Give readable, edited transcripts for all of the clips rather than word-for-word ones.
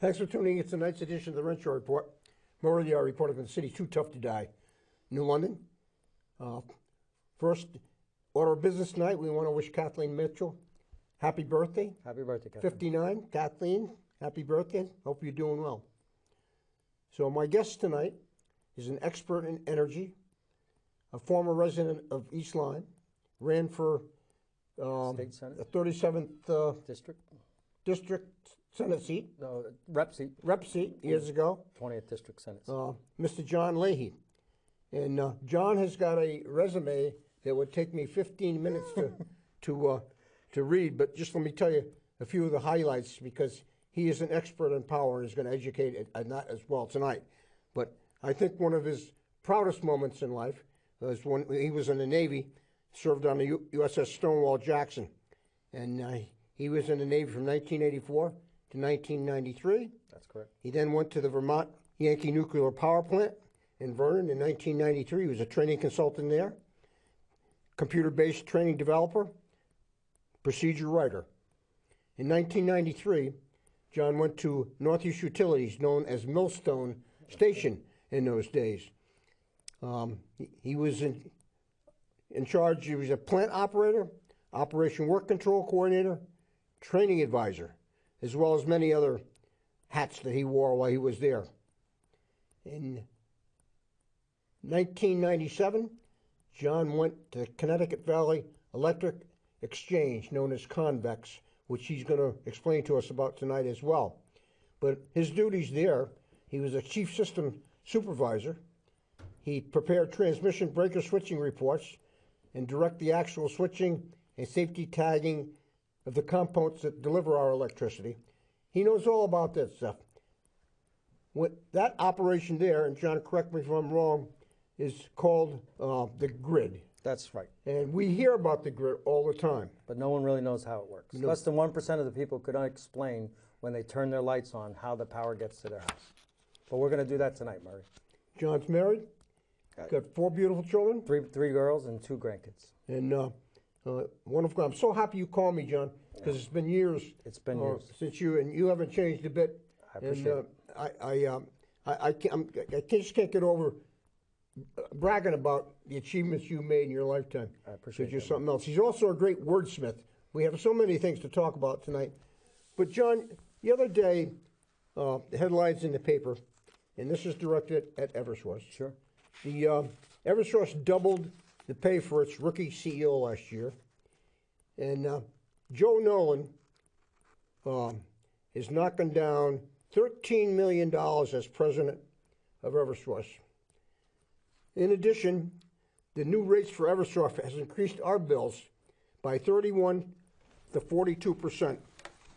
Thanks for tuning in to tonight's edition of the RENSHAW Report. Murray, reporting from the city too tough to die. New London. First order of business tonight, we want to wish Kathleen Mitchell happy birthday. Happy birthday, Kathleen. 59. Kathleen, happy birthday. Hope you're doing well. So my guest tonight is an expert in energy, a former resident of East Lyme, ran for State Senate? the 37th District Senate seat. No, rep seat. Rep seat years ago. 20th District Senate. Mr. John Leahy. And John has got a resume that would take me 15 minutes to read, but just let me tell you a few of the highlights because he is an expert in power and is going to educate it not as well tonight. But I think one of his proudest moments in life was when he was in the Navy, served on the USS Stonewall Jackson. And he was in the Navy from 1984 to 1993. That's correct. He then went to the Vermont Yankee Nuclear Power Plant in Vernon in 1993. He was a training consultant there, computer-based training developer, procedure writer. In 1993, John went to Northeast Utilities, known as Millstone Station in those days. He was in charge. He was a plant operator, operation work control coordinator, training advisor, as well as many other hats that he wore while he was there. In 1997, John went to Connecticut Valley Electric Exchange, known as Convex, which he's going to explain to us about tonight as well. But his duties there, he was a chief system supervisor. He prepared transmission breaker switching reports and direct the actual switching and safety tagging of the components that deliver our electricity. He knows all about that stuff. What that operation there, and John, correct me if I'm wrong, is called the grid. That's right. And we hear about the grid all the time. But no one really knows how it works. No. Less than 1% of the people could explain when they turn their lights on how the power gets to their house. But we're going to do that tonight, Murray. John's married, got 4 beautiful children. Three girls and 2 grandkids. And one of them, I'm so happy you called me, John, because it's been years. It's been years since you haven't changed a bit. I appreciate it. I just can't get over bragging about the achievements you made in your lifetime. I appreciate you're that. something else. He's also a great wordsmith. We have so many things to talk about tonight. But John, the other day, the headlines in the paper, and this is directed at Eversource. Sure. The Eversource doubled the pay for its rookie CEO last year, and Joe Nolan is knocking down $13 million as president of Eversource. In addition, the new rates for Eversource has increased our bills by 31 to 42%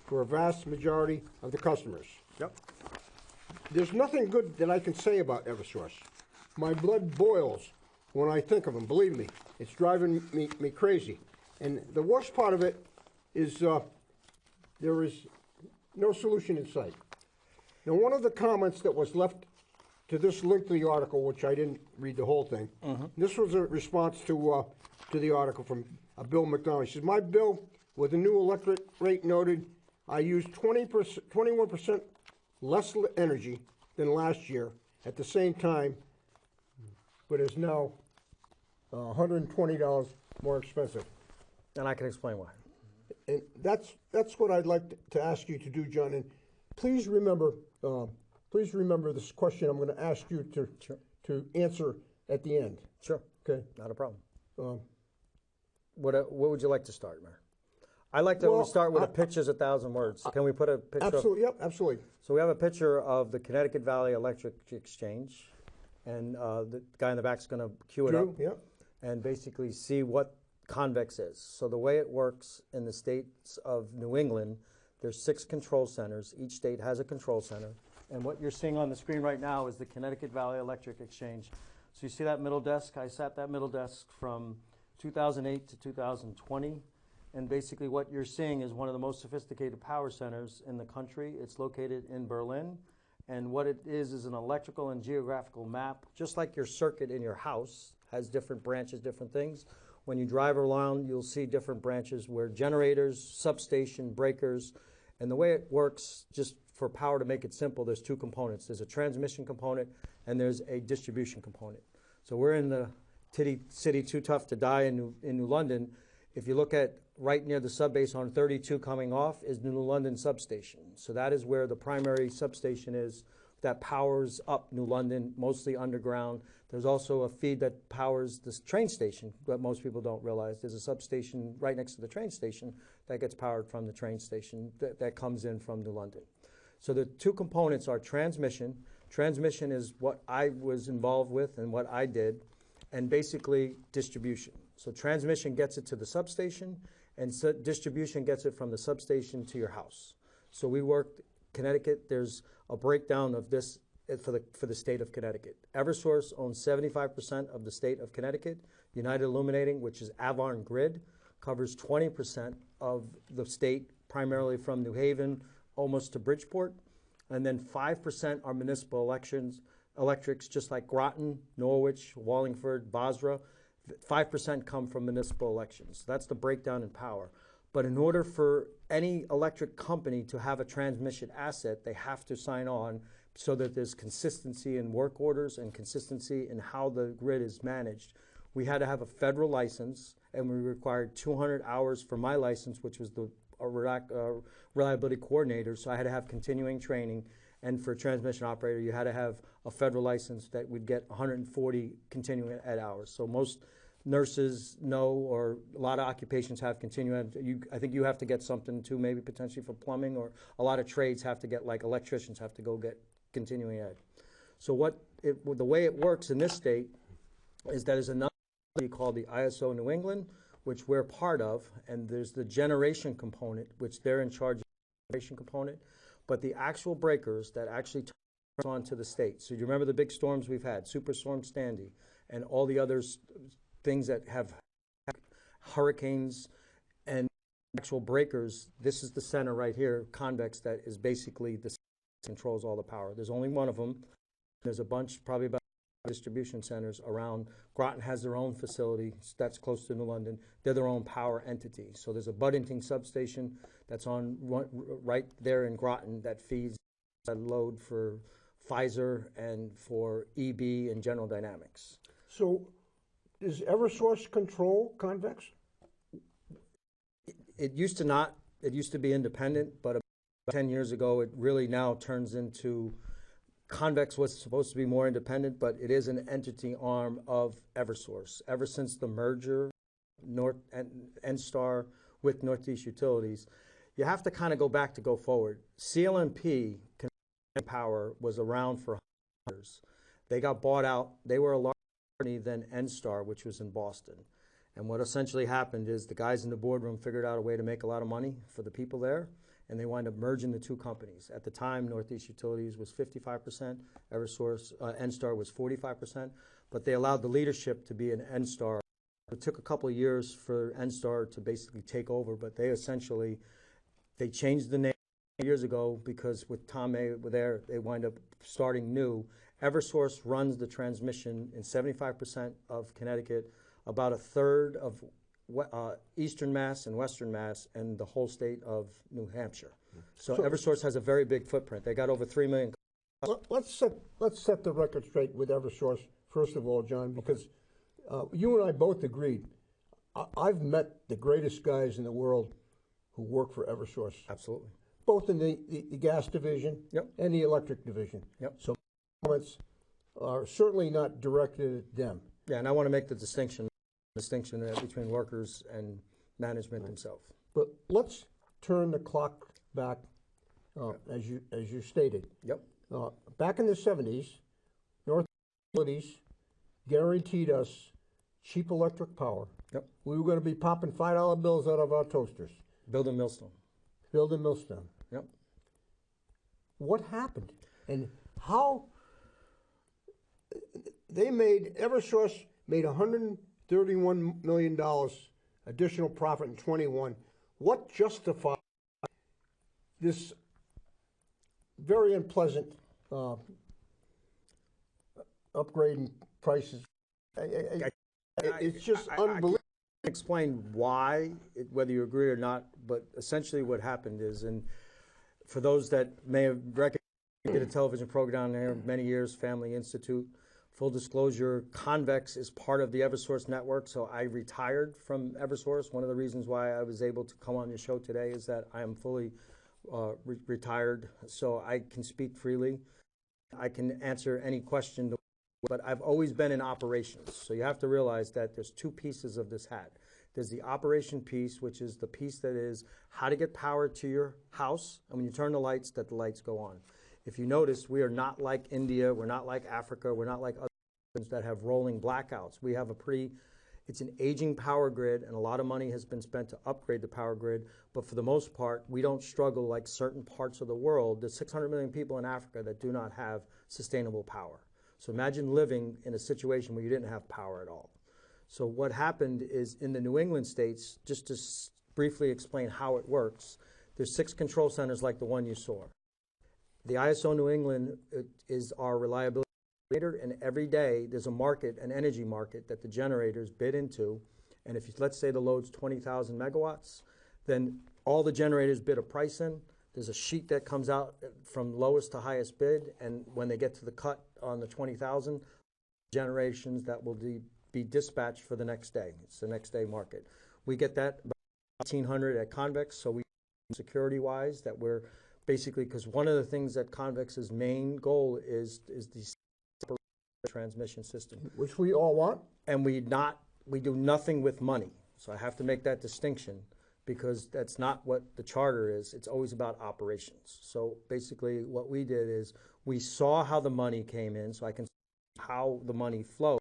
for a vast majority of the customers. Yep. There's nothing good that I can say about Eversource. My blood boils when I think of them, believe me. It's driving me crazy. And the worst part of it is there is no solution in sight. Now, one of the comments that was left to this lengthy article, which I didn't read the whole thing, this was a response to the article from Bill McDonald. He says, my bill with the new electric rate noted I used 21% less energy than last year at the same time, but is now $120 more expensive. And I can explain why. And that's what I'd like to ask you to do, John. And please remember this question I'm going to ask you to answer at the end. Sure. Okay. Not a problem. What would you like to start, Mayor? I like to start with a picture's 1,000 words. Can we put a picture? Absolutely. Yep. Absolutely. So we have a picture of the Connecticut Valley Electric Exchange, and the guy in the back is going to cue it up. Yep. And basically see what convex is. So the way it works in the states of New England, there's 6 control centers. Each state has a control center. And what you're seeing on the screen right now is the Connecticut Valley Electric Exchange. So you see that middle desk? I sat that middle desk from 2008 to 2020. And basically what you're seeing is one of the most sophisticated power centers in the country. It's located in Berlin. And what it is an electrical and geographical map, just like your circuit in your house has different branches, different things. When you drive around, you'll see different branches where generators, substation, breakers, And the way it works, just for power to make it simple, there's two components. There's a transmission component and there's a distribution component. So we're in the city Too Tough to Die in New London. If you look at right near the subbase on 32 coming off is New London substation. So that is where the primary substation is that powers up New London, mostly underground. There's also a feed that powers this train station, but most people don't realize. There's a substation right next to the train station that gets powered from the train station that comes in from New London. So the two components are transmission. Transmission is what I was involved with and what I did, and basically distribution. So transmission gets it to the substation, and distribution gets it from the substation to your house. So we worked Connecticut. There's a breakdown of this for the state of Connecticut. Eversource owns 75% of the state of Connecticut. United Illuminating, which is Avon Grid, covers 20% of the state, primarily from New Haven, almost to Bridgeport. And then 5% are municipal electrics, just like Groton, Norwich, Wallingford, Basra. 5% come from municipal elections. That's the breakdown in power. But in order for any electric company to have a transmission asset, they have to sign on so that there's consistency in work orders and consistency in how the grid is managed. We had to have a federal license, and we required 200 hours for my license, which was the reliability coordinator, so I had to have continuing training. And for a transmission operator, you had to have a federal license that would get 140 continuing ed hours. So most nurses know, or a lot of occupations have continuing ed. I think you have to get something too, maybe potentially for plumbing, or a lot of trades have to get, like electricians have to go get continuing ed. So the way it works in this state is that there's another called the ISO New England, which we're part of, and there's the generation component, which they're in charge of the generation component, but the actual breakers that actually turn on to the state. So you remember the big storms we've had, Superstorm Sandy, and all the other things that have hurricanes and actual breakers. This is the center right here, convex, that is basically the controls all the power. There's only one of them. There's a bunch, probably about distribution centers around. Groton has their own facility that's close to New London. They're their own power entity. So there's a Buddington substation that's on right there in Groton that feeds a load for Pfizer and for EB and General Dynamics. So does Eversource control convex? It used to not. It used to be independent, but about 10 years ago, it really now turns into Convex was supposed to be more independent, but it is an entity arm of Eversource. Ever since the merger, NSTAR with Northeast Utilities, you have to kind of go back to go forward. CLMP Power was around for years. They got bought out. They were a larger company than NSTAR, which was in Boston. And what essentially happened is the guys in the boardroom figured out a way to make a lot of money for the people there, and they wound up merging the two companies. At the time, Northeast Utilities was 55%, Eversource, NSTAR was 45%, but they allowed the leadership to be an NSTAR. It took a couple of years for NSTAR to basically take over, but they changed the name years ago because with Tom May there, they wind up starting new. Eversource runs the transmission in 75% of Connecticut, about a third of Eastern Mass and Western Mass, and the whole state of New Hampshire. So Eversource has a very big footprint. They got over 3 million. Let's set the record straight with Eversource, first of all, John, because you and I both agreed. I've met the greatest guys in the world who work for Eversource. Absolutely. Both in the gas division and the electric division. So comments are certainly not directed at them. Yeah, and I want to make the distinction between workers and management themselves. But let's turn the clock back, as you stated. Yep. Back in the 70s, North Utilities guaranteed us cheap electric power. Yep. We were going to be popping $5 bills out of our toasters. Building Millstone. Building Millstone. Yep. What happened? And how Eversource made $131 million additional profit in 21. What justified this very unpleasant upgrade in prices? It's just unbelievable. I explain why, whether you agree or not, but essentially what happened is, and for those that may have recognized, I did a television program there many years, Family Institute. Full disclosure, Convex is part of the Eversource network, so I retired from Eversource. One of the reasons why I was able to come on your show today is that I am fully retired, so I can speak freely. I can answer any question, but I've always been in operations. So you have to realize that there's two pieces of this hat. There's the operation piece, which is the piece that is how to get power to your house, and when you turn the lights, that the lights go on. If you notice, we are not like India, we're not like Africa, we're not like other countries that have rolling blackouts. We have it's an aging power grid, and a lot of money has been spent to upgrade the power grid, but for the most part, we don't struggle like certain parts of the world. There's 600 million people in Africa that do not have sustainable power. So imagine living in a situation where you didn't have power at all. So what happened is in the New England states, just to briefly explain how it works, there's 6 control centers like the one you saw. The ISO New England is our reliability indicator, and every day there's a market, an energy market that the generators bid into, and if let's say the load's 20,000 megawatts, then all the generators bid a price in. There's a sheet that comes out from lowest to highest bid, and when they get to the cut on the 20,000, generations that will be dispatched for the next day. It's the next day market. We get that about 1,800 at Convex, so we security-wise that we're basically, because one of the things that Convex's main goal is the transmission system. Which we all want. And we do nothing with money. So I have to make that distinction because that's not what the charter is. It's always about operations. So basically what we did is we saw how the money came in, so I can see how the money flowed,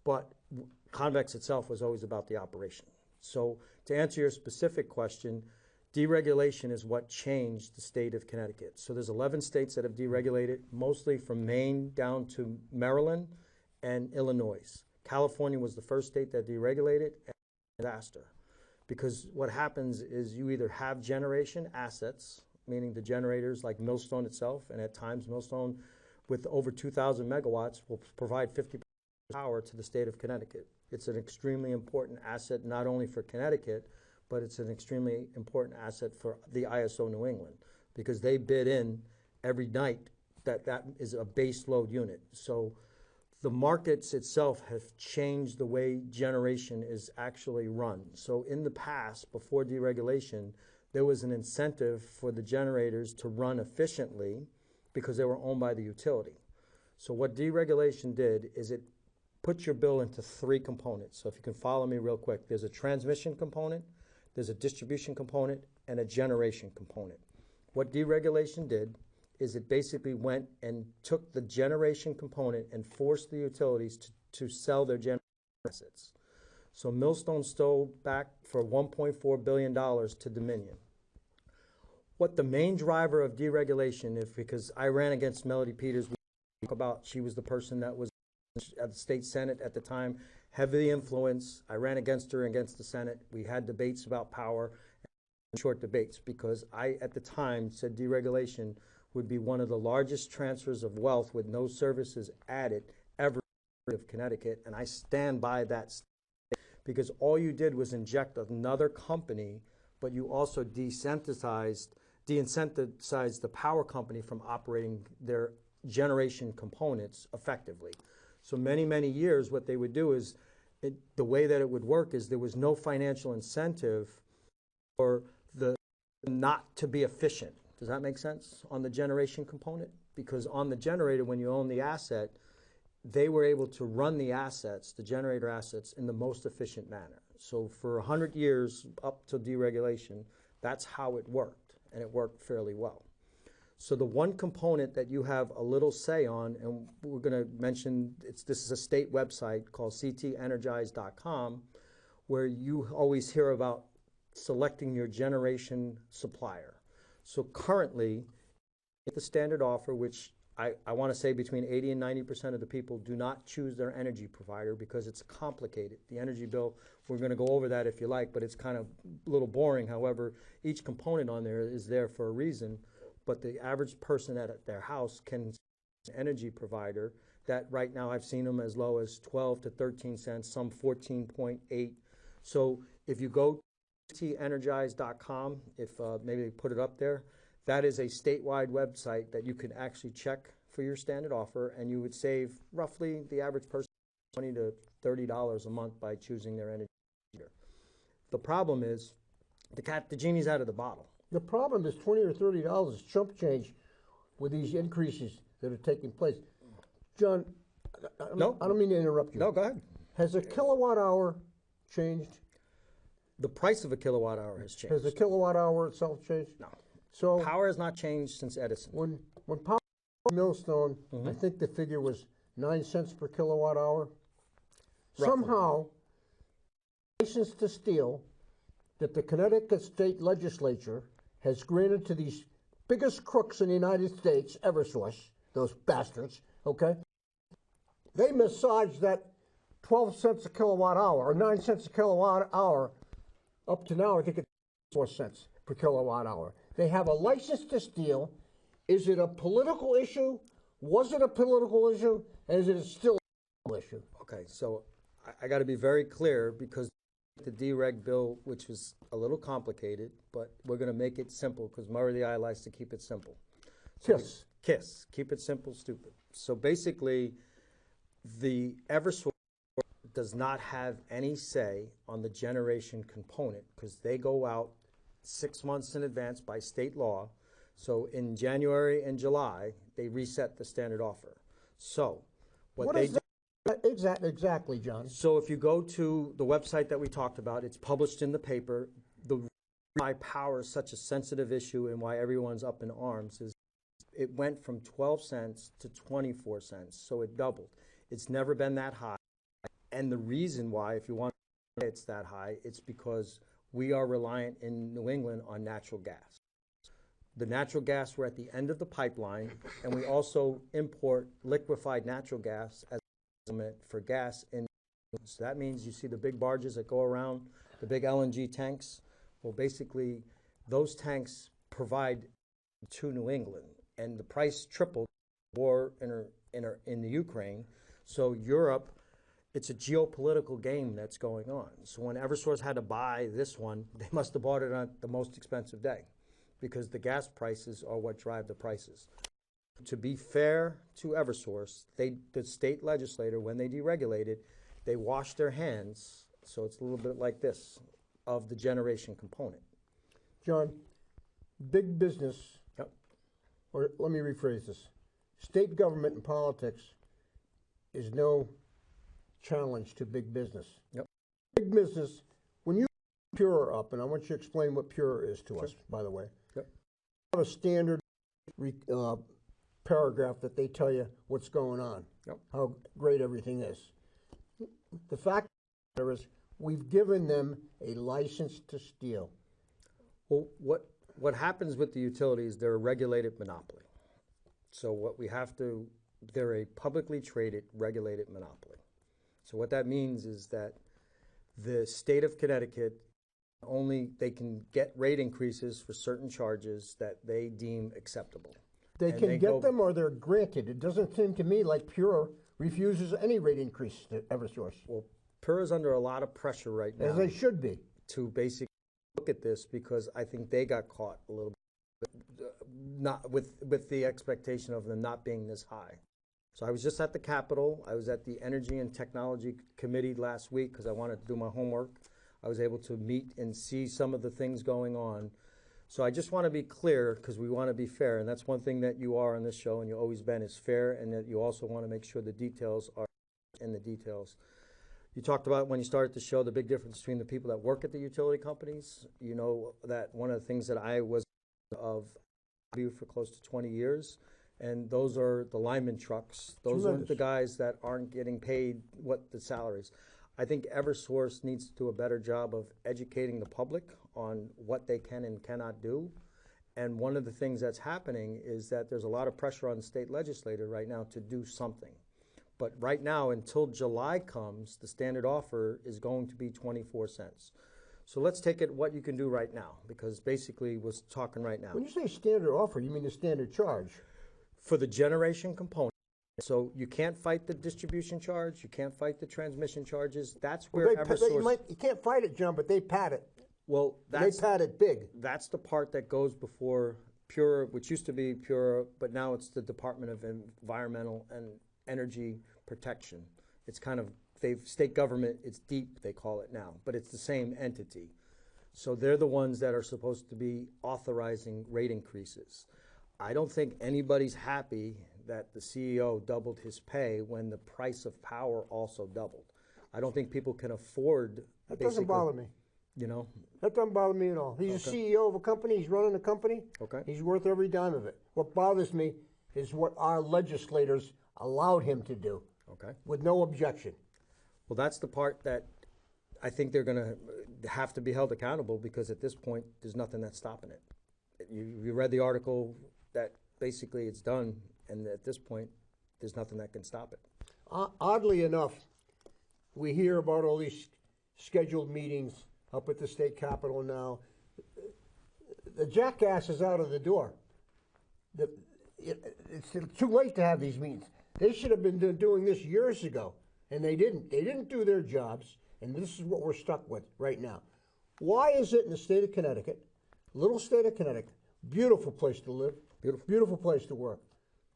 but Convex itself was always about the operation. So to answer your specific question, deregulation is what changed the state of Connecticut. So there's 11 states that have deregulated, mostly from Maine down to Maryland and Illinois. California was the first state that deregulated, and disaster. Because what happens is you either have generation assets, meaning the generators like Millstone itself, and at times Millstone with over 2,000 megawatts will provide 50% power to the state of Connecticut. It's an extremely important asset, not only for Connecticut, but it's an extremely important asset for the ISO New England because they bid in every night that is a base load unit. So the markets itself have changed the way generation is actually run. So in the past, before deregulation, there was an incentive for the generators to run efficiently because they were owned by the utility. So what deregulation did is it put your bill into 3 components. So if you can follow me real quick, there's a transmission component, there's a distribution component, and a generation component. What deregulation did is it basically went and took the generation component and forced the utilities to sell their generation assets. So Millstone sold back for $1.4 billion to Dominion. What the main driver of deregulation is, because I ran against Melody Peters, we talk about, she was the person that was at the state Senate at the time, heavy influence. I ran against her against the Senate. We had debates about power, short debates, because I, at the time, said deregulation would be one of the largest transfers of wealth with no services added ever of Connecticut, and I stand by that statement because all you did was inject another company, but you also de-incentivized the power company from operating their generation components effectively. So many, many years, what they would do is, the way that it would work is there was no financial incentive for the not to be efficient. Does that make sense on the generation component? Because on the generator, when you own the asset, they were able to run the assets, the generator assets, in the most efficient manner. So for 100 years up to deregulation, that's how it worked, and it worked fairly well. So the one component that you have a little say on, and we're going to mention, this is a state website called ctenergize.com, where you always hear about selecting your generation supplier. So currently, the standard offer, which I want to say between 80 and 90% of the people do not choose their energy provider because it's complicated. The energy bill, we're going to go over that if you like, but it's kind of a little boring. However, each component on there is there for a reason, but the average person at their house can choose an energy provider that right now I've seen them as low as 12 to 13 cents, some 14.8. So if you go to energize.com, if maybe they put it up there, That is a statewide website that you can actually check for your standard offer, and you would save roughly the average person $20 to $30 a month by choosing their energy meter. The problem is the genie's out of the bottle. The problem is $20 or $30 is chump change with these increases that are taking place. John, I don't mean to interrupt you. No, go ahead. Has a kilowatt hour changed? The price of a kilowatt hour has changed. Has the kilowatt hour itself changed? No. So Power has not changed since Edison. when power Millstone, I think the figure was 9 cents per kilowatt hour. Roughly. Somehow, license to steal that the Connecticut state legislature has granted to these biggest crooks in the United States, Eversource, those bastards, okay? They massaged that 12 cents a kilowatt hour, or 9 cents a kilowatt hour, up to now, I think it's 4 cents per kilowatt hour. They have a license to steal. Is it a political issue? Was it a political issue? And is it still a political issue? Okay, so I got to be very clear, because the dereg bill, which was a little complicated, but we're going to make it simple, because Murray the Eye likes to keep it simple. Yes. KISS, keep it simple, stupid. So basically, the Eversource does not have any say on the generation component, because they go out 6 months in advance by state law. So in January and July, they reset the standard offer. So what they do. Exactly, John. So if you go to the website that we talked about, it's published in the paper. The reason why power is such a sensitive issue and why everyone's up in arms is it went from 12 cents to 24 cents, so it doubled. It's never been that high. And the reason why, if you want to say it's that high, it's because we are reliant in New England on natural gas. The natural gas, we're at the end of the pipeline, and we also import liquefied natural gas as for gas in. So that means you see the big barges that go around, the big LNG tanks. Well, basically, those tanks provide to New England, and the price tripled war in the Ukraine. So Europe, it's a geopolitical game that's going on. So when Eversource had to buy this one, they must have bought it on the most expensive day, because the gas prices are what drive the prices. To be fair to Eversource, the state legislature, when they deregulated, they washed their hands, so it's a little bit like this, of the generation component. John, big business, Yep. or let me rephrase this, state government and politics is no challenge to big business. Yep. Big business, when you Pure up, and I want you to explain what Pure is to us, by the way. Yep. Have a standard paragraph that they tell you what's going on, Yep. how great everything is. The fact is, we've given them a license to steal. Well, what happens with the utilities, they're a regulated monopoly. So what we have to, they're a publicly traded regulated monopoly. So what that means is that the state of Connecticut, they can get rate increases for certain charges that they deem acceptable. They can get them, or they're granted. It doesn't seem to me like Pure refuses any rate increase to Eversource. Well, Pure is under a lot of pressure right now. As they should be. To basically look at this, because I think they got caught a little bit, not with the expectation of them not being this high. So I was just at the Capitol. I was at the Energy and Technology Committee last week because I wanted to do my homework. I was able to meet and see some of the things going on. So I just want to be clear, because we want to be fair, and that's one thing that you are on this show, and you've always been, is fair, and that you also want to make sure the details are in the details. You talked about, when you started the show, the big difference between the people that work at the utility companies. You know that one of the things that I was of for close to 20 years, and those are the lineman trucks. Those are the guys that aren't getting paid what the salaries. I think Eversource needs to do a better job of educating the public on what they can and cannot do. And one of the things that's happening is that there's a lot of pressure on the state legislature right now to do something. But right now, until July comes, the standard offer is going to be 24 cents. So let's take it what you can do right now, because basically we're talking right now. When you say standard offer, you mean the standard charge? For the generation component. So you can't fight the distribution charge, you can't fight the transmission charges. That's where Eversource. You can't fight it, John, but they pad it. Well, they pad it big. That's the part that goes before Pure, which used to be Pure, but now it's the Department of Environmental and Energy Protection. It's kind of, state government, it's deep, they call it now, but it's the same entity. So they're the ones that are supposed to be authorizing rate increases. I don't think anybody's happy that the CEO doubled his pay when the price of power also doubled. I don't think people can afford. That doesn't bother me. You know? That doesn't bother me at all. He's a CEO of a company. He's running a company. Okay. He's worth every dime of it. What bothers me is what our legislators allowed him to do. Okay. With no objection. Well, that's the part that I think they're going to have to be held accountable, because at this point, there's nothing that's stopping it. You read the article that basically it's done, and at this point, there's nothing that can stop it. Oddly enough, we hear about all these scheduled meetings up at the state capitol now. The jackass is out of the door. It's too late to have these meetings. They should have been doing this years ago, and they didn't. They didn't do their jobs, and this is what we're stuck with right now. Why is it in the state of Connecticut, little state of Connecticut, beautiful place to live, beautiful place to work,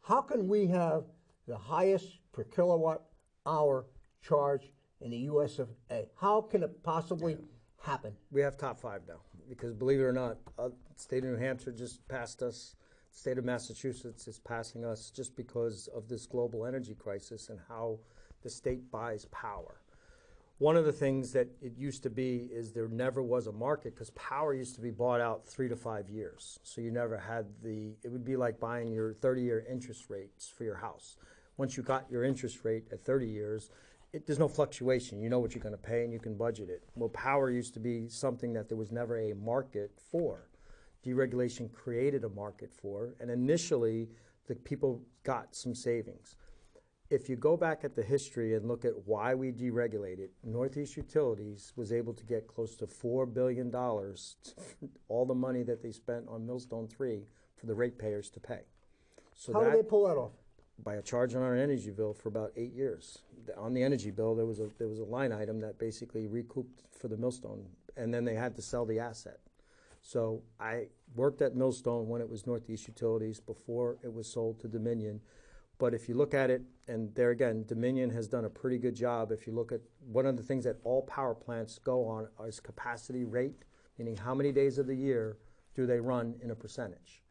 how can we have the highest per kilowatt hour charge in the US of A? How can it possibly happen? We have top 5 now, because believe it or not, the state of New Hampshire just passed us. The state of Massachusetts is passing us just because of this global energy crisis and how the state buys power. One of the things that it used to be is there never was a market, because power used to be bought out 3 to 5 years. So you never had it would be like buying your 30-year interest rates for your house. Once you got your interest rate at 30 years, there's no fluctuation. You know what you're going to pay and you can budget it. Well, power used to be something that there was never a market for. Deregulation created a market for, and initially the people got some savings. If you go back at the history and look at why we deregulated, Northeast Utilities was able to get close to $4 billion, all the money that they spent on Millstone 3 for the ratepayers to pay. So how did they pull that off? By a charge on our energy bill for about 8 years. On the energy bill, there was a line item that basically recouped for the Millstone, and then they had to sell the asset. So I worked at Millstone when it was Northeast Utilities, before it was sold to Dominion. But if you look at it, and there again, Dominion has done a pretty good job. If you look at one of the things that all power plants go on is capacity rate, meaning how many days of the year do they run in a percentage.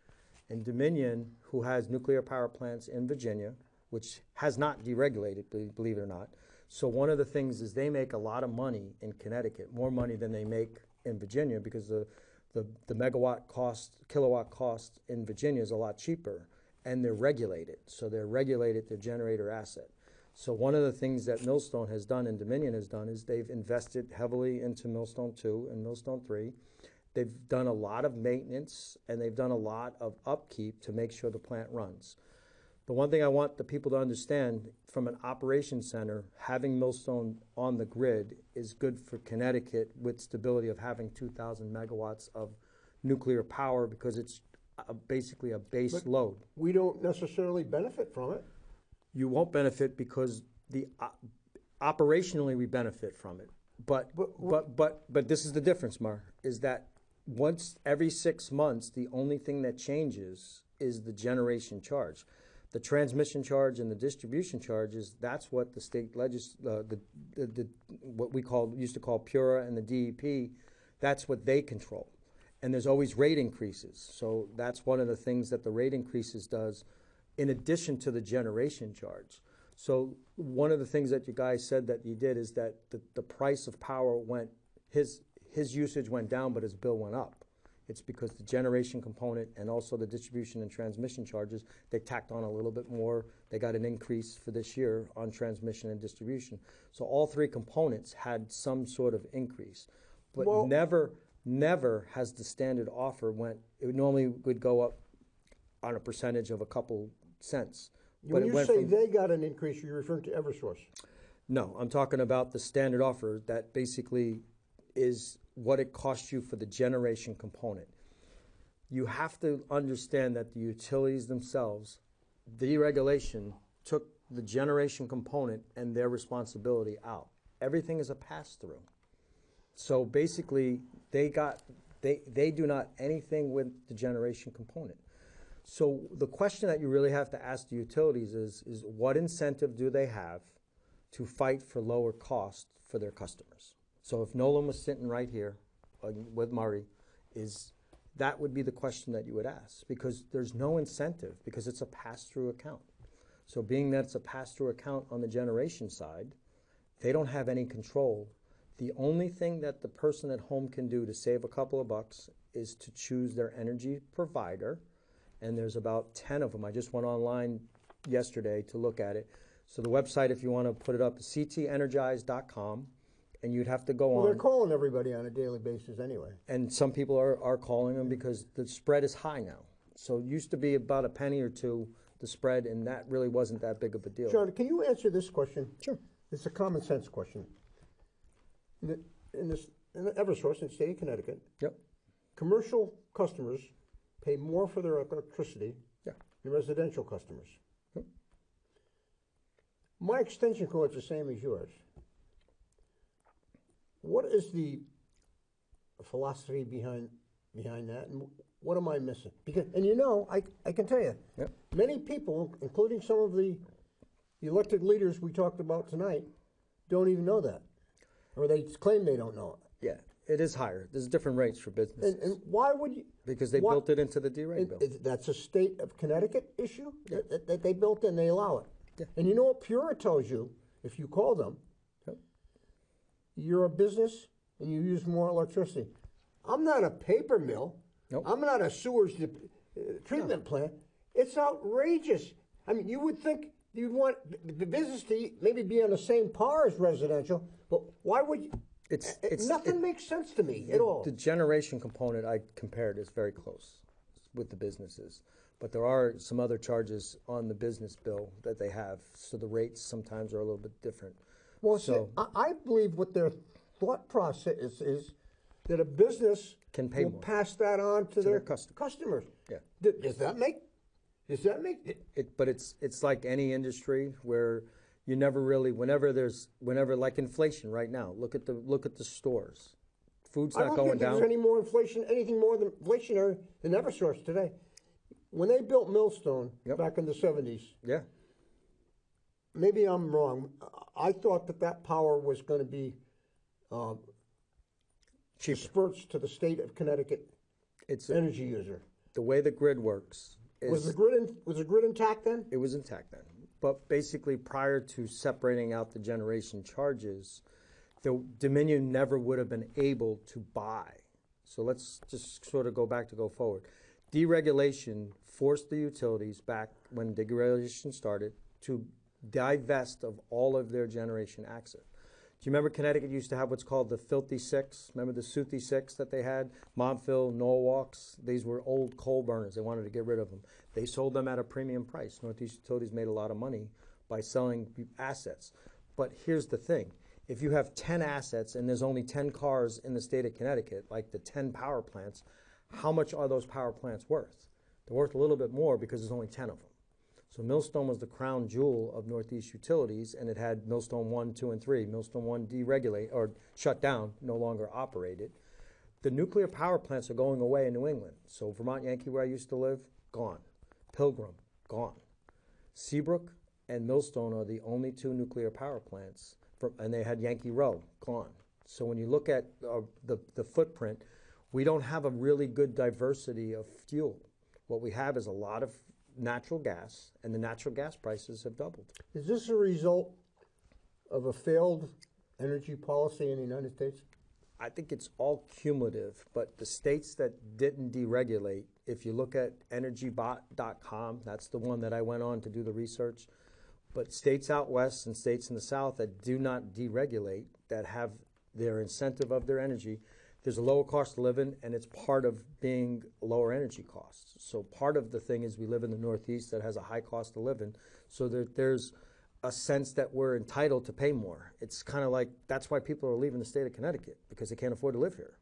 And Dominion, who has nuclear power plants in Virginia, which has not deregulated, believe it or not. So one of the things is they make a lot of money in Connecticut, more money than they make in Virginia, because the megawatt cost, kilowatt cost in Virginia is a lot cheaper, and they're regulated. So they're regulated their generator asset. So one of the things that Millstone has done and Dominion has done is they've invested heavily into Millstone 2 and Millstone 3. They've done a lot of maintenance, and they've done a lot of upkeep to make sure the plant runs. The one thing I want the people to understand, from an operations center, having Millstone on the grid is good for Connecticut with stability of having 2,000 megawatts of nuclear power, because it's basically a base load. We don't necessarily benefit from it. You won't benefit because operationally we benefit from it. But this is the difference, Mar, is that once every 6 months, the only thing that changes is the generation charge. The transmission charge and the distribution charges, that's what the state what we used to call PURA and the DEP, that's what they control. And there's always rate increases. So that's one of the things that the rate increases does, in addition to the generation charge. So one of the things that you guys said that you did is that the price of power went, his usage went down, but his bill went up. It's because the generation component and also the distribution and transmission charges, they tacked on a little bit more. They got an increase for this year on transmission and distribution. So all 3 components had some sort of increase. But never has the standard offer it normally would go up on a percentage of a couple cents. But when you say they got an increase, you're referring to Eversource? No, I'm talking about the standard offer that basically is what it costs you for the generation component. You have to understand that the utilities themselves, deregulation took the generation component and their responsibility out. Everything is a pass-through. So basically, they do not anything with the generation component. So the question that you really have to ask the utilities is what incentive do they have to fight for lower cost for their customers? So if Nolan was sitting right here with Murray, that would be the question that you would ask, because there's no incentive, because it's a pass-through account. So being that it's a pass-through account on the generation side, they don't have any control. The only thing that the person at home can do to save a couple of bucks is to choose their energy provider, and there's about 10 of them. I just went online yesterday to look at it. So the website, if you want to put it up, is ctenergize.com, and you'd have to go on. Well, they're calling everybody on a daily basis anyway. And some people are calling them because the spread is high now. So it used to be about a penny or two, the spread, and that really wasn't that big of a deal. John, can you answer this question? Sure. It's a common sense question. In the Eversource in the state of Connecticut, Yep. commercial customers pay more for their electricity Yeah. than residential customers. Yep. My extension cord's the same as yours. What is the philosophy behind that, and what am I missing? Because, and you know, I can tell you, Yep. many people, including some of the elected leaders we talked about tonight, don't even know that, or they claim they don't know it. Yeah, it is higher. There's different rates for businesses. And why would you? Because they built it into the dereg bill. That's a state of Connecticut issue that they built in. They allow it. Yeah. And you know what Pura tells you if you call them? Yep. You're a business and you use more electricity. I'm not a paper mill. Nope. I'm not a sewage treatment plant. It's outrageous. I mean, you would think you'd want the business to maybe be on the same par as residential, but why would you? Nothing makes sense to me at all. The generation component I compared is very close with the businesses, but there are some other charges on the business bill that they have, so the rates sometimes are a little bit different. Well, so, I believe what their thought process is that a business Can pay will more. pass that on to their customers. Yeah. Yeah. Does that make it? But it's like any industry where you never really, whenever like inflation right now, look at the stores. Food's I not don't going think there's down. anything more than inflationary than Eversource today. When they built Millstone Yep. back in the 70s, Yeah. maybe I'm wrong. I thought that power was going to be Cheaper. dispersed to the state of Connecticut It's energy user. the way the grid works is Was the grid intact then? it was intact then. But basically, prior to separating out the generation charges, the Dominion never would have been able to buy. So let's just sort of go forward. Deregulation forced the utilities back when deregulation started to divest of all of their generation access. Do you remember Connecticut used to have what's called the Filthy Six? Remember the Sooty Six that they had? Montville, Norwalks. These were old coal burners. They wanted to get rid of them. They sold them at a premium price. Northeast Utilities made a lot of money by selling assets. But here's the thing. If you have 10 assets and there's only 10 cars in the state of Connecticut, like the 10 power plants, how much are those power plants worth? They're worth a little bit more because there's only 10 of them. So Millstone was the crown jewel of Northeast Utilities, and it had Millstone 1, 2, and 3. Millstone 1 deregulate or shut down, no longer operated. The nuclear power plants are going away in New England. So Vermont Yankee, where I used to live, gone. Pilgrim, gone. Seabrook and Millstone are the only two nuclear power plants, and they had Yankee Row, gone. So when you look at the footprint, we don't have a really good diversity of fuel. What we have is a lot of natural gas, and the natural gas prices have doubled. Is this a result of a failed energy policy in the United States? I think it's all cumulative, but the states that didn't deregulate, if you look at energybot.com, that's the one that I went on to do the research, but states out west and states in the south that do not deregulate, that have their incentive of their energy, there's a lower cost of living, and it's part of being lower energy costs. So part of the thing is we live in the Northeast that has a high cost of living, so there's a sense that we're entitled to pay more. It's kind of like, that's why people are leaving the state of Connecticut, because they can't afford to live here.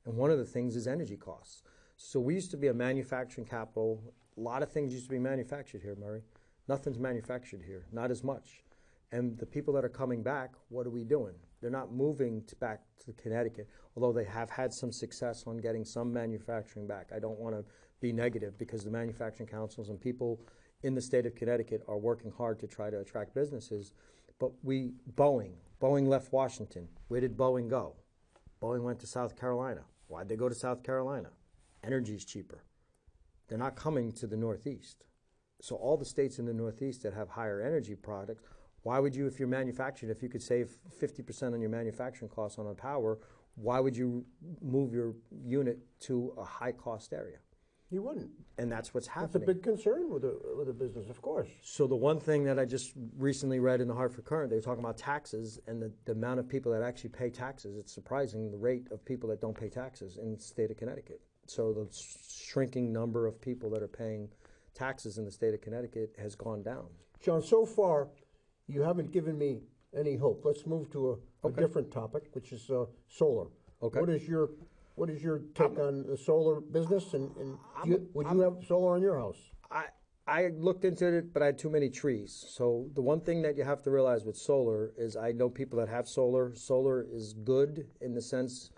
And one of the things is energy costs. So we used to be a manufacturing capital. A lot of things used to be manufactured here, Murray. Nothing's manufactured here, not as much. And the people that are coming back, what are we doing? They're not moving back to Connecticut, although they have had some success on getting some manufacturing back. I don't want to be negative because the manufacturing councils and people in the state of Connecticut are working hard to try to attract businesses. But Boeing left Washington. Where did Boeing go? Boeing went to South Carolina. Why'd they go to South Carolina? Energy's cheaper. They're not coming to the Northeast. So all the states in the Northeast that have higher energy products, why would you, if you're manufacturing, if you could save 50% on your manufacturing costs on power, why would you move your unit to a high-cost area? You wouldn't. And that's what's happening. That's a big concern with a business, of course. So the one thing that I just recently read in the Hartford Courant, they were talking about taxes and the amount of people that actually pay taxes. It's surprising the rate of people that don't pay taxes in the state of Connecticut. So the shrinking number of people that are paying taxes in the state of Connecticut has gone down. John, so far, you haven't given me any hope. Let's move to a different topic, which is solar. Okay. What is your take on the solar business, and would you have solar on your house? I looked into it, but I had too many trees. So the one thing that you have to realize with solar is I know people that have solar. Solar is good in the sense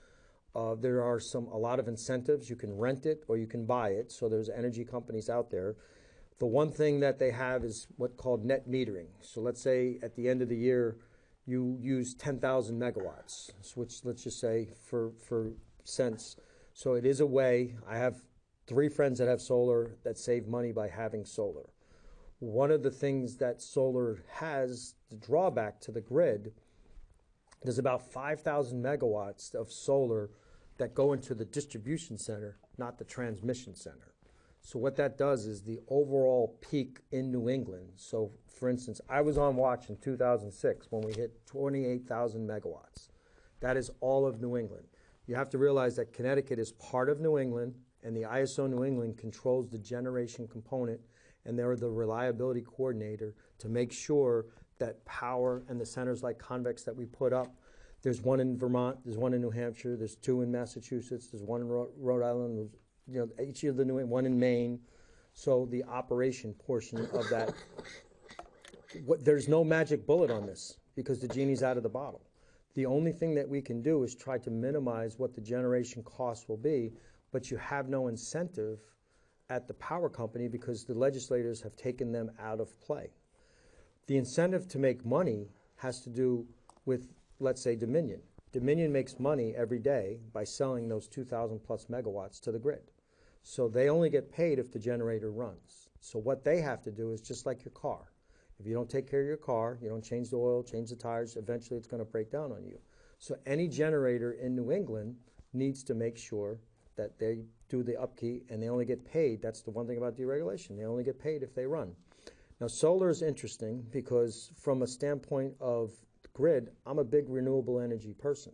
there are a lot of incentives. You can rent it or you can buy it. So there's energy companies out there. The one thing that they have is what's called net metering. So let's say at the end of the year, you use 10,000 megawatts, which let's just say for cents. So it is a way. I have 3 friends that have solar that save money by having solar. One of the things that solar has, the drawback to the grid, there's about 5,000 megawatts of solar that go into the distribution center, not the transmission center. So what that does is the overall peak in New England. So for instance, I was on watch in 2006 when we hit 28,000 megawatts. That is all of New England. You have to realize that Connecticut is part of New England, and the ISO New England controls the generation component, and they're the reliability coordinator to make sure that power and the centers like Convex that we put up, there's one in Vermont, there's one in New Hampshire, there's 2 in Massachusetts, there's one in Rhode Island, each of the one in Maine. So the operation portion of that, there's no magic bullet on this because the genie's out of the bottle. The only thing that we can do is try to minimize what the generation costs will be, but you have no incentive at the power company because the legislators have taken them out of play. The incentive to make money has to do with, let's say, Dominion. Dominion makes money every day by selling those 2,000 plus megawatts to the grid. So they only get paid if the generator runs. So what they have to do is just like your car. If you don't take care of your car, you don't change the oil, change the tires, eventually it's going to break down on you. So any generator in New England needs to make sure that they do the upkeep and they only get paid. That's the one thing about deregulation. They only get paid if they run. Now, solar is interesting because from a standpoint of grid, I'm a big renewable energy person.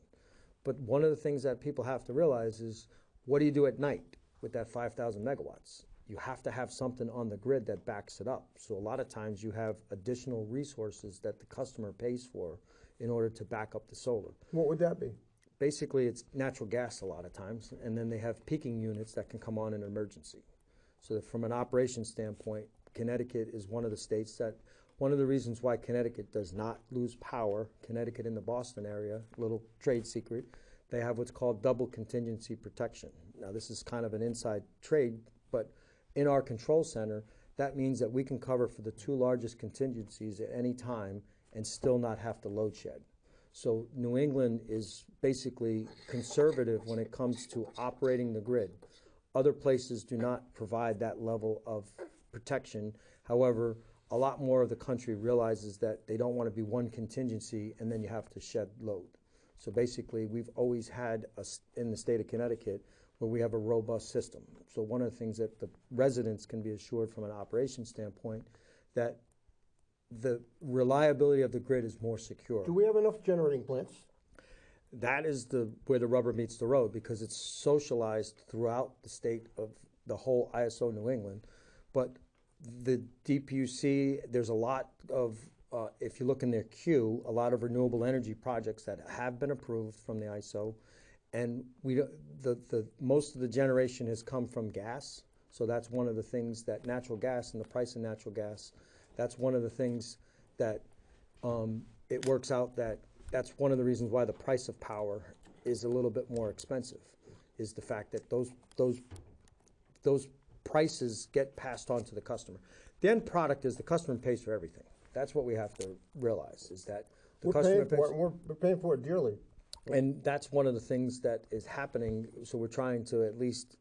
But one of the things that people have to realize is, what do you do at night with that 5,000 megawatts? You have to have something on the grid that backs it up. So a lot of times you have additional resources that the customer pays for in order to back up the solar. What would that be? Basically, it's natural gas a lot of times, and then they have peaking units that can come on in an emergency. So that from an operation standpoint, Connecticut is one of the states that, one of the reasons why Connecticut does not lose power, Connecticut in the Boston area, little trade secret, they have what's called double contingency protection. Now this is kind of an inside trade, but in our control center, that means that we can cover for the 2 largest contingencies at any time and still not have to load shed. So New England is basically conservative when it comes to operating the grid. Other places do not provide that level of protection. However, a lot more of the country realizes that they don't want to be one contingency and then you have to shed load. So basically, we've always had, in the state of Connecticut, where we have a robust system. So one of the things that the residents can be assured from an operation standpoint, that the reliability of the grid is more secure. Do we have enough generating plants? That is where the rubber meets the road, because it's socialized throughout the state of the whole ISO New England. But the DPUC, there's a lot of, if you look in their queue, a lot of renewable energy projects that have been approved from the ISO. And most of the generation has come from gas. So that's one of the things that natural gas and the price of natural gas, that's one of the things that it works out that's one of the reasons why the price of power is a little bit more expensive, is the fact that those prices get passed on to the customer. The end product is the customer pays for everything. That's what we have to realize, is that the customer pays. We're paying for it dearly. And that's one of the things that is happening. So we're trying to at least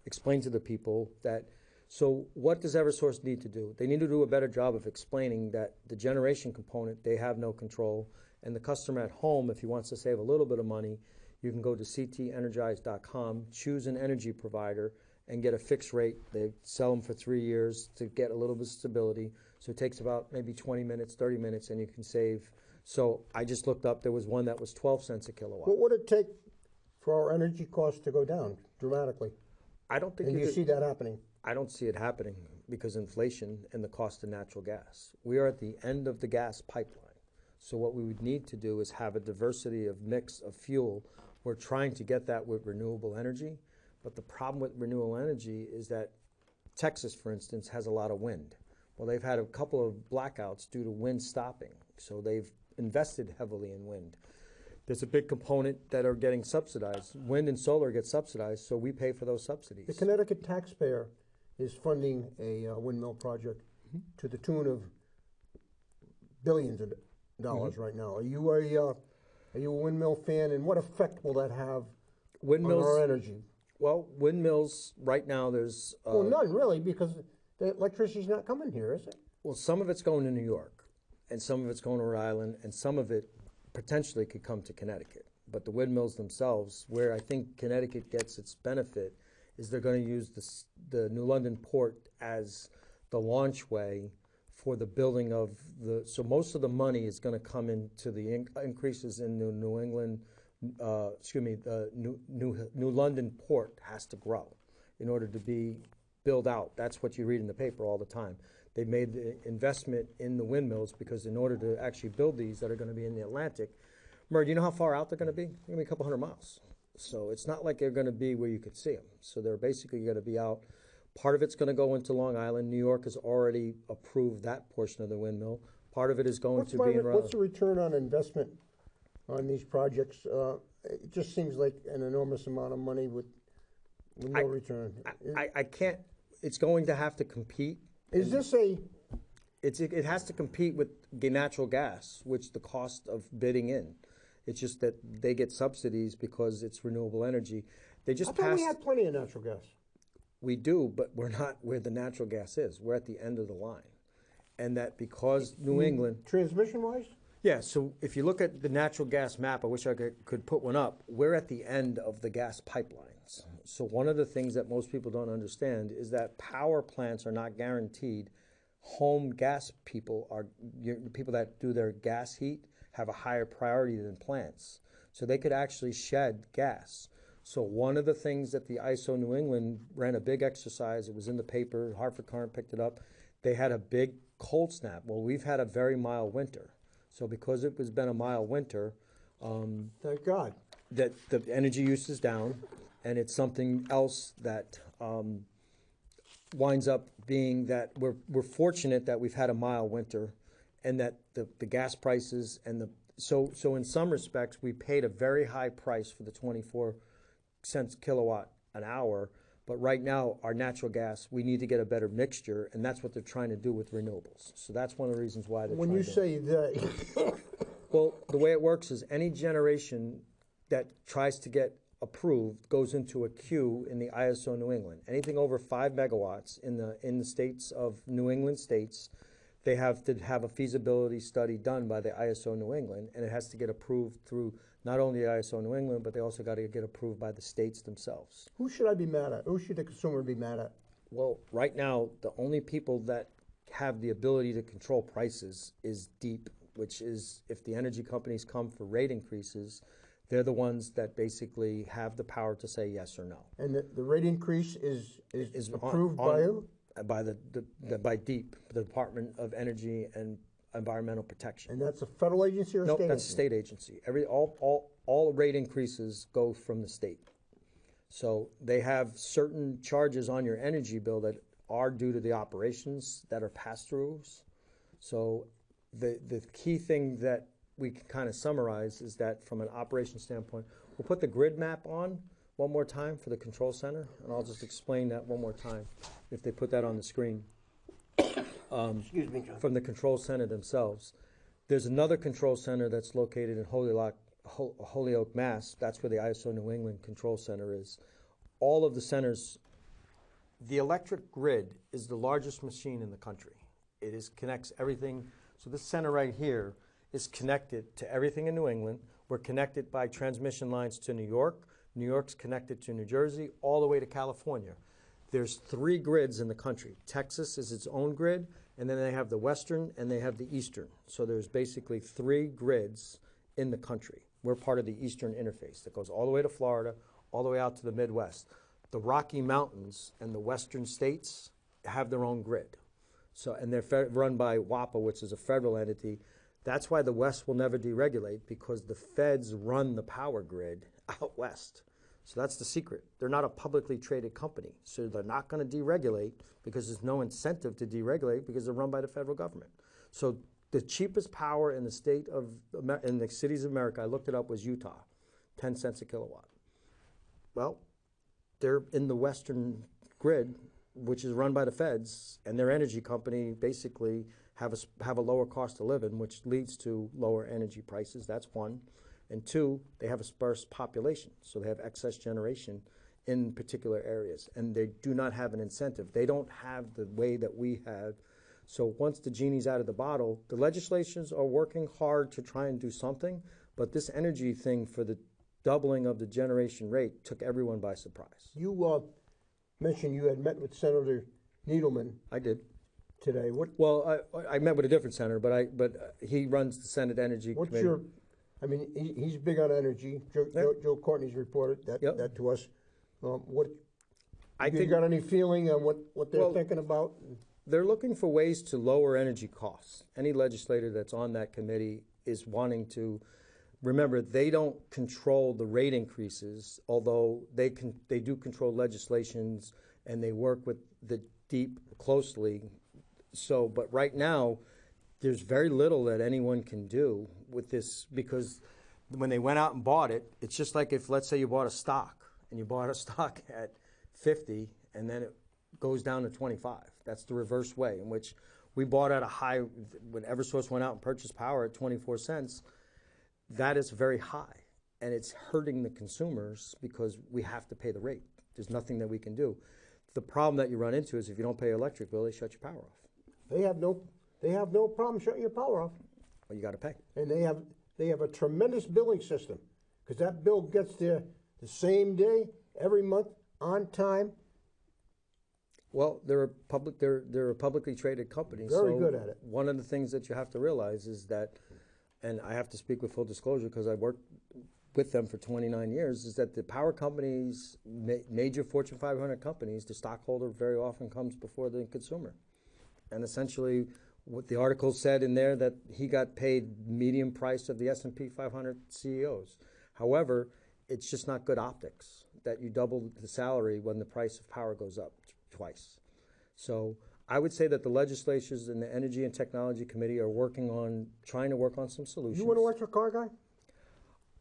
explain to the people that, so what does Eversource need to do? They need to do a better job of explaining that the generation component, they have no control. And the customer at home, if he wants to save a little bit of money, you can go to ctenergize.com, choose an energy provider, and get a fixed rate. They sell them for 3 years to get a little bit of stability. So it takes about maybe 20 minutes, 30 minutes, and you can save. So I just looked up, there was one that was 12 cents a kilowatt. What would it take for our energy costs to go down dramatically? I don't think And you see that happening? I don't see it happening because inflation and the cost of natural gas. We are at the end of the gas pipeline. So what we would need to do is have a diversity of mix of fuel. We're trying to get that with renewable energy, but the problem with renewable energy is that Texas, for instance, has a lot of wind. Well, they've had a couple of blackouts due to wind stopping, so they've invested heavily in wind. There's a big component that are getting subsidized. Wind and solar get subsidized, so we pay for those subsidies. The Connecticut taxpayer is funding a windmill project to the tune of billions of dollars right now. Are you a windmill fan, and what effect will that have on our energy? Well, windmills right now there's well, none really, because the electricity's not coming here, is it? well, some of it's going to New York, and some of it's going to Rhode Island, and some of it potentially could come to Connecticut. But the windmills themselves, where I think Connecticut gets its benefit, is they're going to use the New London port as the launchway for the building of the. So most of the money is going to come into the increases in the New England. The New London port has to grow in order to be built out. That's what you read in the paper all the time. They made the investment in the windmills because in order to actually build these that are going to be in the Atlantic, Murray, do you know how far out they're going to be? They're going to be a couple hundred miles. So it's not like they're going to be where you could see them. So they're basically going to be out. Part of it's going to go into Long Island. New York has already approved that portion of the windmill. Part of it is going to be in Rhode Island. What's the return on investment on these projects? It just seems like an enormous amount of money with no return. I can't. It's going to have to compete. Is this a? It has to compete with natural gas, which the cost of bidding in. It's just that they get subsidies because it's renewable energy. They just I thought we had plenty of natural gas. We do, but we're not where the natural gas is. We're at the end of the line. And that because New England... Transmission-wise? Yeah, so if you look at the natural gas map, I wish I could put one up, we're at the end of the gas pipelines. So one of the things that most people don't understand is that power plants are not guaranteed. Home gas people are, the people that do their gas heat have a higher priority than plants. So they could actually shed gas. So one of the things that the ISO New England ran a big exercise, it was in the paper, Hartford Current picked it up, they had a big cold snap. Well, we've had a very mild winter. So because it has been a mild winter, thank God, that the energy use is down, and it's something else that winds up being that we're fortunate that we've had a mild winter, and that the gas prices and so in some respects we paid a very high price for the 24 cents kilowatt an hour. But right now, our natural gas, we need to get a better mixture, and that's what they're trying to do with renewables. So that's one of the reasons why they're when trying you say that, well, the way it works is any generation that tries to get approved goes into a queue in the ISO New England. Anything over 5 megawatts in the states of New England states, they have to have a feasibility study done by the ISO New England, and it has to get approved through not only the ISO New England, but they also got to get approved by the states themselves. who should I be mad at? Who should the consumer be mad at? Well, right now, the only people that have the ability to control prices is DEEP, which is if the energy companies come for rate increases, they're the ones that basically have the power to say yes or no. And the rate increase is approved by who? By DEEP, the Department of Energy and Environmental Protection. And that's a federal agency or a state agency? No, that's a state agency. All rate increases go from the state. So they have certain charges on your energy bill that are due to the operations that are pass-throughs. So the key thing that we can kind of summarize is that from an operation standpoint, we'll put the grid map on, one more time for the control center, and I'll just explain that one more time if they put that on the screen. Excuse me, John. From the control center themselves. There's another control center that's located in Holyoke, Mass. That's where the ISO New England control center is. All of the centers, the electric grid is the largest machine in the country. Connects everything. So this center right here is connected to everything in New England. We're connected by transmission lines to New York. New York's connected to New Jersey, all the way to California. There's 3 grids in the country. Texas is its own grid, and then they have the Western and they have the Eastern. So there's basically 3 grids in the country. We're part of the Eastern interface that goes all the way to Florida, all the way out to the Midwest. The Rocky Mountains and the Western states have their own grid. So, and they're run by WAPA, which is a federal entity. That's why the West will never deregulate, because the feds run the power grid out west. So that's the secret. They're not a publicly traded company. So they're not going to deregulate, because there's no incentive to deregulate, because they're run by the federal government. So the cheapest power in the state of, in the cities of America, I looked it up, was Utah, 10 cents a kilowatt. Well, they're in the Western grid, which is run by the feds, and their energy company basically have a lower cost of living, which leads to lower energy prices. That's one. And 2, they have a sparse population, so they have excess generation in particular areas, and they do not have an incentive. They don't have the way that we have. So once the genie's out of the bottle, the legislatures are working hard to try and do something, but this energy thing for the doubling of the generation rate took everyone by surprise. You mentioned you had met with Senator Needleman. I did. Today. What? Well, I met with a different senator, but he runs the Senate Energy What's Committee. He's big on energy. Joe Courtney's reported that to us. I think you got any feeling on what they're thinking about? They're looking for ways to lower energy costs. Any legislator that's on that committee is wanting to. Remember, they don't control the rate increases, although they do control legislations, and they work with the DEEP closely. So, but right now, there's very little that anyone can do with this, because when they went out and bought it, it's just like if, let's say you bought a stock, and you bought a stock at 50, and then it goes down to 25. That's the reverse way in which we bought at a high, when Eversource went out and purchased power at 24 cents, that is very high, and it's hurting the consumers because we have to pay the rate. There's nothing that we can do. The problem that you run into is if you don't pay your electric bill, they shut your power off. They have no problem shutting your power off. Well, you got to pay. And they have a tremendous billing system, because that bill gets there the same day, every month, on time. Well, they're a publicly traded company. Very good at it. One of the things that you have to realize is that, and I have to speak with full disclosure because I worked with them for 29 years, is that the power companies, major Fortune 500 companies, the stockholder very often comes before the consumer. And essentially, what the article said in there, that he got paid median price of the S&P 500 CEOs. However, it's just not good optics that you double the salary when the price of power goes up twice. So I would say that the legislatures and the Energy and Technology Committee are trying to work on some solutions. You an electric car guy?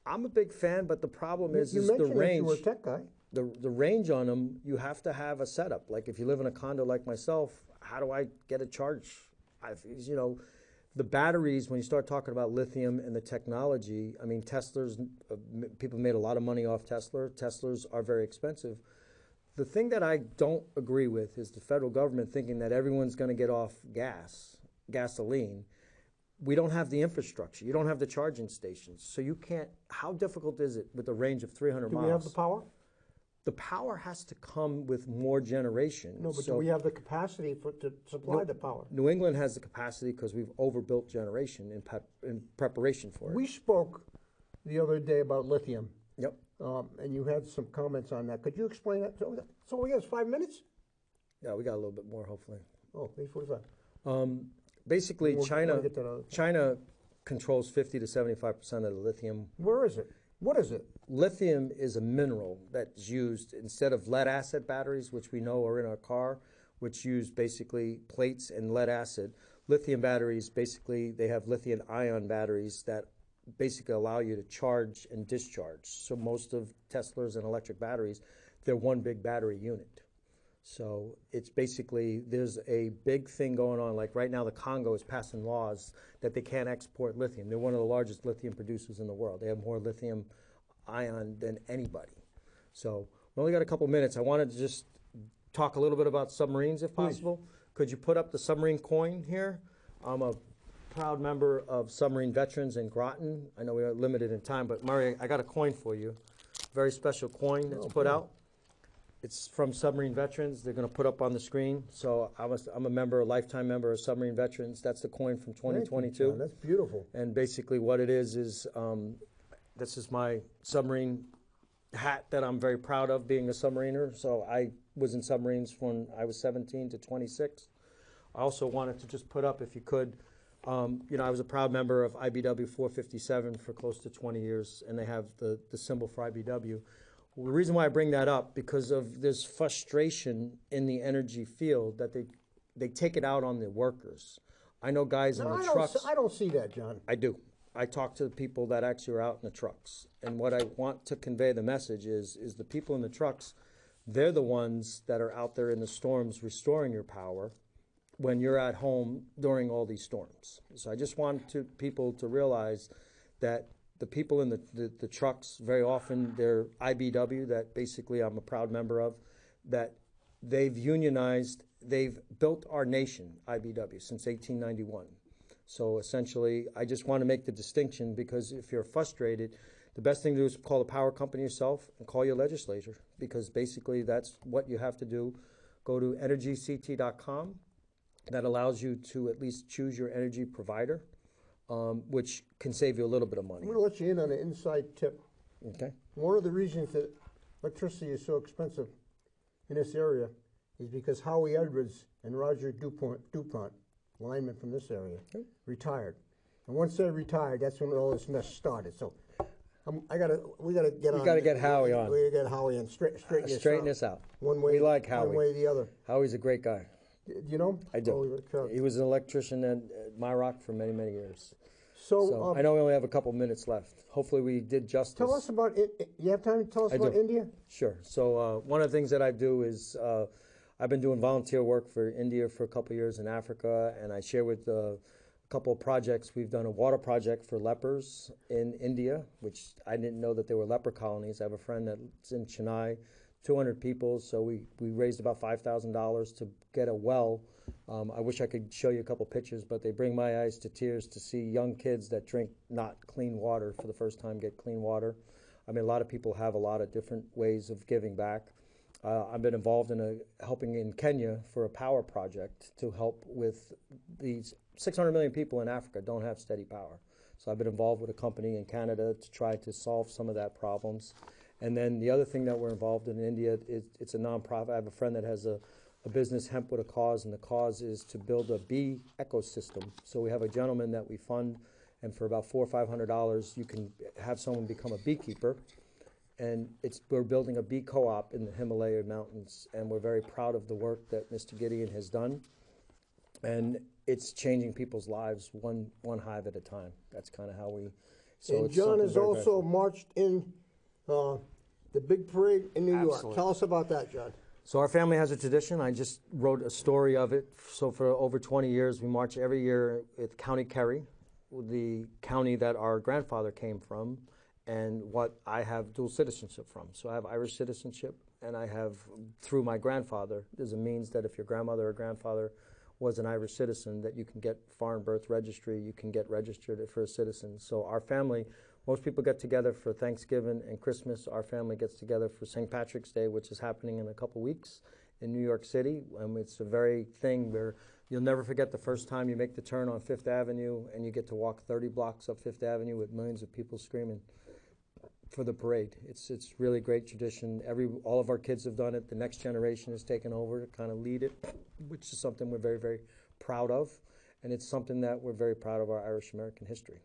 I'm a big fan, but the problem is the range. You mentioned you were a tech guy. The range on them, you have to have a setup. Like if you live in a condo like myself, how do I get a charge? The batteries, when you start talking about lithium and the technology, I mean, people made a lot of money off Tesla. Teslas are very expensive. The thing that I don't agree with is the federal government thinking that everyone's going to get off gasoline. We don't have the infrastructure. You don't have the charging stations. So you can't, how difficult is it with a range of 300 miles? Do we have the power? The power has to come with more generation. No, but do we have the capacity to supply the power? New England has the capacity because we've overbuilt generation in preparation for it. We spoke the other day about lithium. Yep. And you had some comments on that. Could you explain that? So we have 5 minutes? Yeah, we got a little bit more, hopefully. Oh, 8:45. Basically, China controls 50 to 75% of the lithium. Where is it? What is it? Lithium is a mineral that's used instead of lead acid batteries, which we know are in our car, which use basically plates and lead acid. Lithium batteries, basically, they have lithium ion batteries that basically allow you to charge and discharge. So most of Teslas and electric batteries, they're one big battery unit. So it's basically, there's a big thing going on. Like right now, the Congo is passing laws that they can't export lithium. They're one of the largest lithium producers in the world. They have more lithium ion than anybody. So we only got a couple minutes. I wanted to just talk a little bit about submarines, if possible. Could you put up the submarine coin here? I'm a proud member of Submarine Veterans in Groton. I know we are limited in time, but Murray, I got a coin for you. Very special coin that's put out. It's from Submarine Veterans. They're going to put up on the screen. So I'm a member, a lifetime member of Submarine Veterans. That's the coin from 2022. John, that's beautiful. And basically what it is this is my submarine hat that I'm very proud of, being a submariner. So I was in submarines when I was 17 to 26. I also wanted to just put up, if you could, you know, I was a proud member of IBW 457 for close to 20 years, and they have the symbol for IBW. Well, the reason why I bring that up, because of this frustration in the energy field that they take it out on the workers. I know guys in the trucks. I don't see that, John. I do. I talk to the people that actually are out in the trucks. And what I want to convey the message is the people in the trucks, they're the ones that are out there in the storms restoring your power when you're at home during all these storms. So I just want people to realize that the people in the trucks, very often they're IBW, that basically I'm a proud member of, that they've unionized, they've built our nation, IBW, since 1891. So essentially, I just want to make the distinction, because if you're frustrated, the best thing to do is call the power company yourself and call your legislature, because basically that's what you have to do. Go to energyct.com. That allows you to at least choose your energy provider, which can save you a little bit of money. I'm going to let you in on an inside tip. Okay. One of the reasons that electricity is so expensive in this area is because Howie Edwards and Roger DuPont, linemen from this area, retired. And once they retired, that's when all this mess started. So we got to get on. We got to get Howie on. We got to get Howie on. Straighten this out. One way. We like Howie. One way or the other. Howie's a great guy. Do you know? I do. He was an electrician at My Rock for many, many years. So I know we only have a couple minutes left. Hopefully we did justice. Tell us about it. You have time to tell us about India? Sure. So one of the things that I do is I've been doing volunteer work for India for a couple of years, in Africa, and I share with a couple of projects. We've done a water project for lepers in India, which I didn't know that there were leper colonies. I have a friend that's in Chennai, 200 people, so we raised about $5,000 to get a well. I wish I could show you a couple pictures, but they bring my eyes to tears to see young kids that drink not clean water for the first time get clean water. I mean, a lot of people have a lot of different ways of giving back. I've been involved in helping in Kenya for a power project to help with these 600 million people in Africa don't have steady power. So I've been involved with a company in Canada to try to solve some of that problems. And then the other thing that we're involved in India, it's a nonprofit. I have a friend that has a business, Hemp with a Cause, and the cause is to build a bee ecosystem. So we have a gentleman that we fund, and for about $400 or $500, you can have someone become a beekeeper. And we're building a bee co-op in the Himalaya mountains, and we're very proud of the work that Mr. Gideon has done. And it's changing people's lives one hive at a time. That's kind of how we. So and John has also marched in the big parade in New York. Tell us about that, John. So our family has a tradition. I just wrote a story of it. So for over 20 years, we march every year at County Kerry, the county that our grandfather came from, and what I have dual citizenship from. So I have Irish citizenship, and I have, through my grandfather, there's a means that if your grandmother or grandfather was an Irish citizen, that you can get foreign birth registry, you can get registered for a citizen. So our family, most people get together for Thanksgiving and Christmas. Our family gets together for St. Patrick's Day, which is happening in a couple weeks in New York City. It's a very thing where you'll never forget the first time you make the turn on Fifth Avenue and you get to walk 30 blocks up Fifth Avenue with millions of people screaming for the parade. It's really great tradition. All of our kids have done it. The next generation has taken over to kind of lead it, which is something we're very, very proud of. And it's something that we're very proud of our Irish American history.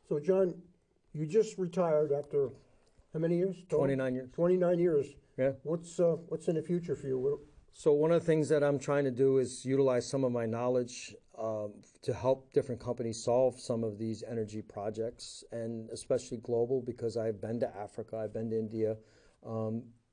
So John, you just retired after how many years? 29 years. 29 years. Yeah. What's in the future for you? So one of the things that I'm trying to do is utilize some of my knowledge to help different companies solve some of these energy projects, and especially global, because I've been to Africa, I've been to India.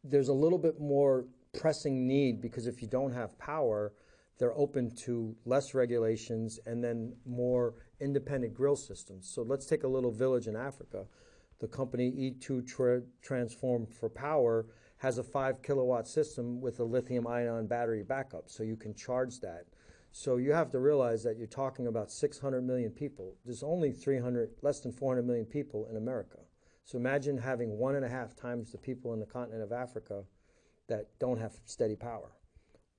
There's a little bit more pressing need, because if you don't have power, they're open to less regulations and then more independent grill systems. So let's take a little village in Africa. The company E2 Transform for Power has a 5 kilowatt system with a lithium ion battery backup, so you can charge that. So you have to realize that you're talking about 600 million people. There's only less than 400 million people in America. So imagine having 1.5 times the people in the continent of Africa that don't have steady power.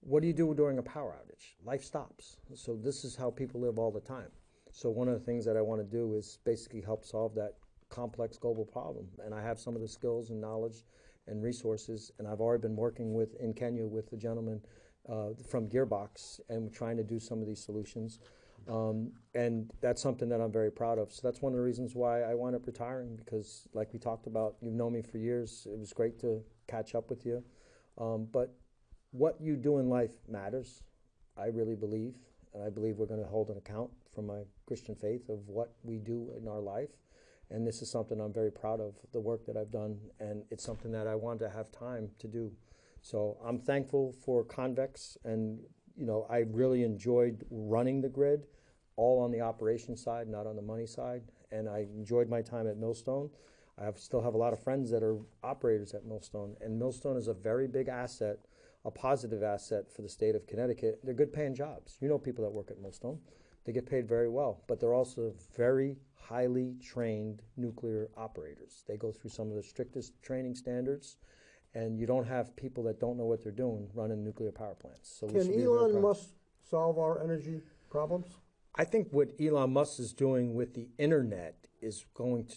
What do you do during a power outage? Life stops. So this is how people live all the time. So one of the things that I want to do is basically help solve that complex global problem. And I have some of the skills and knowledge and resources, and I've already been working in Kenya with the gentleman from Gearbox, and we're trying to do some of these solutions. And that's something that I'm very proud of. So that's one of the reasons why I wound up retiring, because like we talked about, you've known me for years. It was great to catch up with you. But what you do in life matters, I really believe. And I believe we're going to hold an account for my Christian faith of what we do in our life. And this is something I'm very proud of, the work that I've done. And it's something that I want to have time to do. So I'm thankful for Convex, and I really enjoyed running the grid, all on the operations side, not on the money side. And I enjoyed my time at Millstone. Still have a lot of friends that are operators at Millstone, and Millstone is a very big asset, a positive asset for the state of Connecticut. They're good paying jobs. You know people that work at Millstone. They get paid very well, but they're also very highly trained nuclear operators. They go through some of the strictest training standards, and you don't have people that don't know what they're doing running nuclear power plants. So Can Elon Musk solve our energy problems? I think what Elon Musk is doing with the internet is going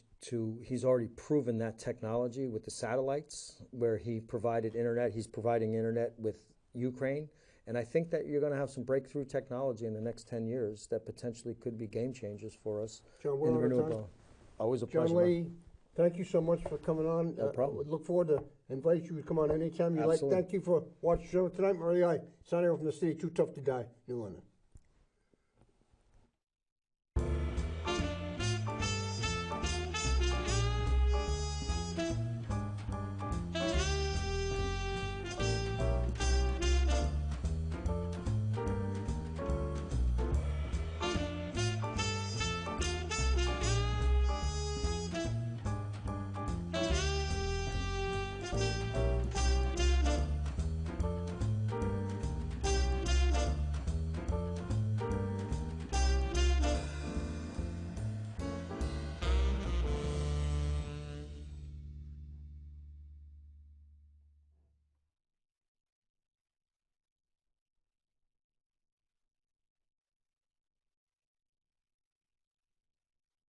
he's already proven that technology with the satellites, where he provided internet. He's providing internet with Ukraine. And I think that you're going to have some breakthrough technology in the next 10 years that potentially could be game changers for us John, in renewable. Always a pleasure. John Leahy, thank you so much for coming on. No problem. Look forward to invite you to come on anytime you Absolutely. like. Thank you for watching the show tonight. Maria, signing off from the city, Too Tough to Die, New London.